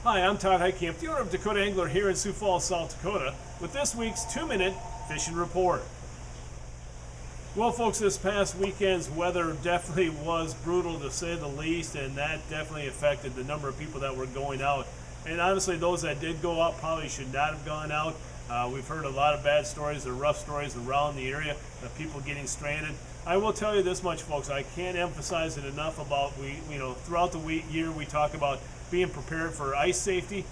Hi, I'm Todd Heitkamp, the owner of Dakota Angler here in Sioux Falls, South Dakota, with this week's 2-minute fishing report. Well, folks, this past weekend's weather definitely was brutal to say the least, and that definitely affected the number of people that were going out. And honestly, those that did go out probably should not have gone out. We've heard a lot of bad stories or rough stories around the area of people getting stranded. I will tell you this much, folks, I can't emphasize it enough about, throughout the year we talk about being prepared for ice safety.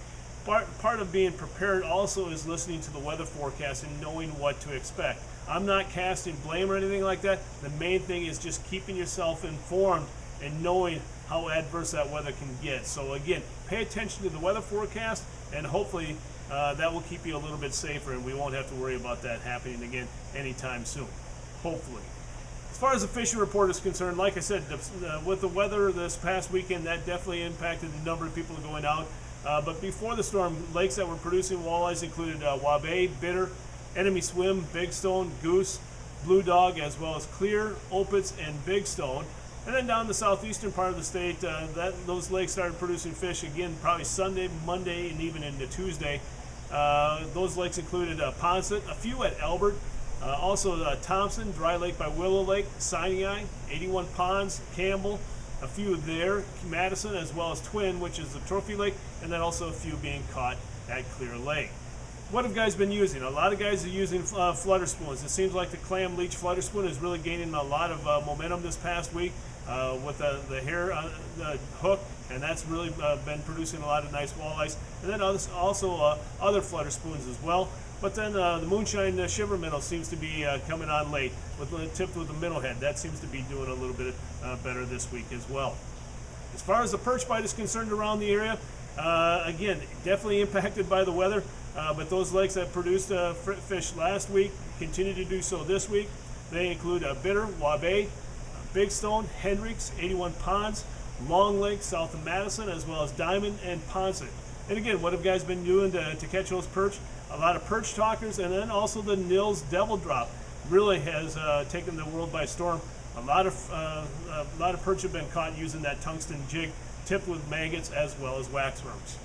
Part of being prepared also is listening to the weather forecast and knowing what to expect. I'm not casting blame or anything like that. The main thing is just keeping yourself informed and knowing how adverse that weather can get. So again, pay attention to the weather forecast, and hopefully that will keep you a little bit safer, and we won't have to worry about that happening again anytime soon, hopefully. As far as the fishing report is concerned, like I said, with the weather this past weekend, that definitely impacted the number of people going out. But before the storm, lakes that were producing walleyes included Wabe, Bitter, Enemy Swim, Big Stone, Goose, Blue Dog, as well as Clear, Opitz, and Big Stone. And then down the southeastern part of the state, those lakes started producing fish again probably Sunday, Monday, and even into Tuesday. Those lakes included Ponset, a few at Albert, also Thompson, Dry Lake by Willow Lake, Sinai, 81 Ponds, Campbell, a few there, Madison, as well as Twin, which is the trophy lake, and then also a few being caught at Clear Lake. What have guys been using? A lot of guys are using flutter spoons. It seems like the clam leech flutter spoon is really gaining a lot of momentum this past week with the hair the hook, and that's really been producing a lot of nice walleyes. And then also other flutter spoons as well. But then the Moonshine Shiver Minnow seems to be coming on late, tipped with the minnow head. That seems to be doing a little bit better this week as well. As far as the perch bite is concerned around the area, again, definitely impacted by the weather, but those lakes that produced fish last week continue to do so this week. They include Bitter, Wabe, Big Stone, Hendricks, 81 Ponds, Long Lake, south of Madison, as well as Diamond and Ponset. And again, what have guys been doing to catch those perch? A lot of perch talkers, and then also the Nils Devil Drop really has taken the world by storm. A lot of perch have been caught using that tungsten jig tipped with maggots as well as waxworms.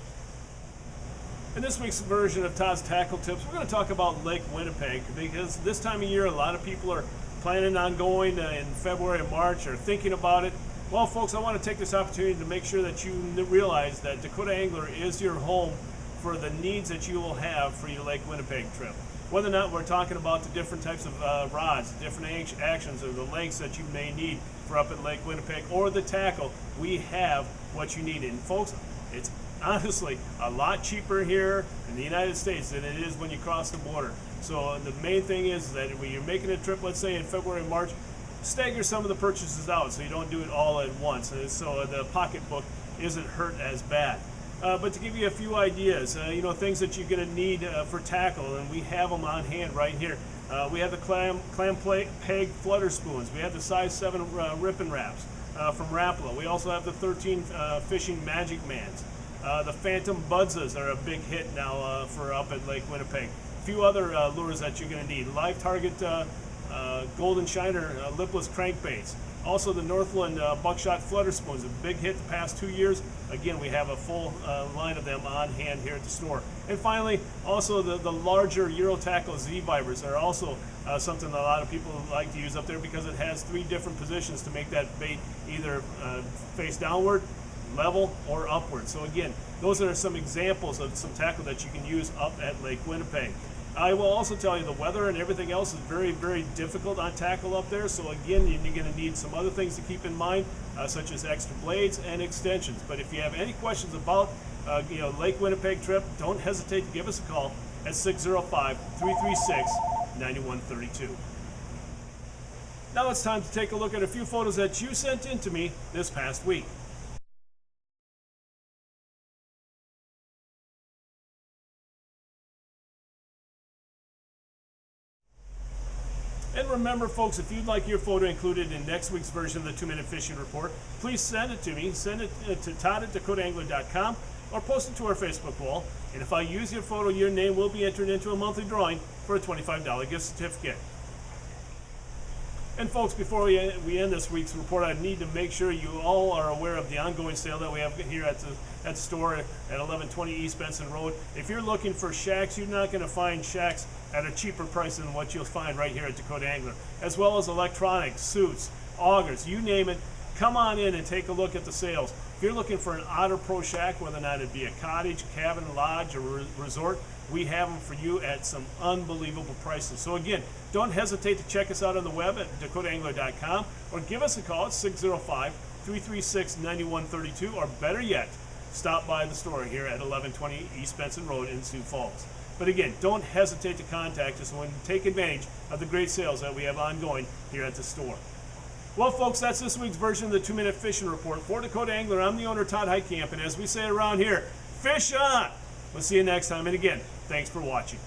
In this week's version of Todd's Tackle Tips, we're going to talk about Lake Winnipeg, because this time of year a lot of people are planning on going in February and March, or thinking about it. Well, folks, I want to take this opportunity to make sure that you realize that Dakota Angler is your home for the needs that you will have for your Lake Winnipeg trip. Whether or not we're talking about the different types of rods, different actions, or the lengths that you may need for up at Lake Winnipeg, or the tackle, we have what you need. And folks, it's honestly a lot cheaper here in the United States than it is when you cross the border. So the main thing is that when you're making a trip, let's say in February and March, stagger some of the purchases out so you don't do it all at once, and so the pocketbook isn't hurt as bad. But to give you a few ideas, things that you're going to need for tackle, and we have them on hand right here. We have the clam peg flutter spoons. We have the size 7 Rippin' Wraps from Rapala. We also have the 13 Fishing Magic Mans. The Phantom Budzas are a big hit now for up at Lake Winnipeg. A few other lures that you're going to need. Live Target Golden Shiner lipless crankbaits. Also the Northland Buckshot Flutter Spoons, a big hit the past 2 years. Again, we have a full line of them on hand here at the store. And finally, also the larger Euro Tackle Z-Vibers are also something that a lot of people like to use up there, because it has 3 different positions to make that bait either face downward, level, or upward. So again, those are some examples of some tackle that you can use up at Lake Winnipeg. I will also tell you the weather and everything else is very, very difficult on tackle up there. So again, you're going to need some other things to keep in mind, such as extra blades and extensions. But if you have any questions about Lake Winnipeg trip, don't hesitate to give us a call at 605-336-9132. Now it's time to take a look at a few photos that you sent in to me this past week. And remember, folks, if you'd like your photo included in next week's version of the 2-Minute Fishing Report, please send it to me. Send it to todd@dakotaangler.com, or post it to our Facebook wall. And if I use your photo, your name will be entered into a monthly drawing for a $25 gift certificate. And folks, before we end this week's report, I need to make sure you all are aware of the ongoing sale that we have here at the store at 1120 East Benson Road. If you're looking for shacks, you're not going to find shacks at a cheaper price than what you'll find right here at Dakota Angler, as well as electronics, suits, augers, you name it. Come on in and take a look at the sales. If you're looking for an Otter Pro shack, whether or not it be a cottage, cabin, lodge, or resort, we have them for you at some unbelievable prices. So again, don't hesitate to check us out on the web at dakotaangler.com or give us a call at 605-336-9132, or better yet, stop by the store here at 1120 East Benson Road in Sioux Falls. But again, don't hesitate to contact us and take advantage of the great sales that we have ongoing here at the store. Well, folks, that's this week's version of the 2-Minute Fishing Report. For Dakota Angler, I'm the owner, Todd Heitkamp, and as we say around here, fish on! We'll see you next time, and again, thanks for watching.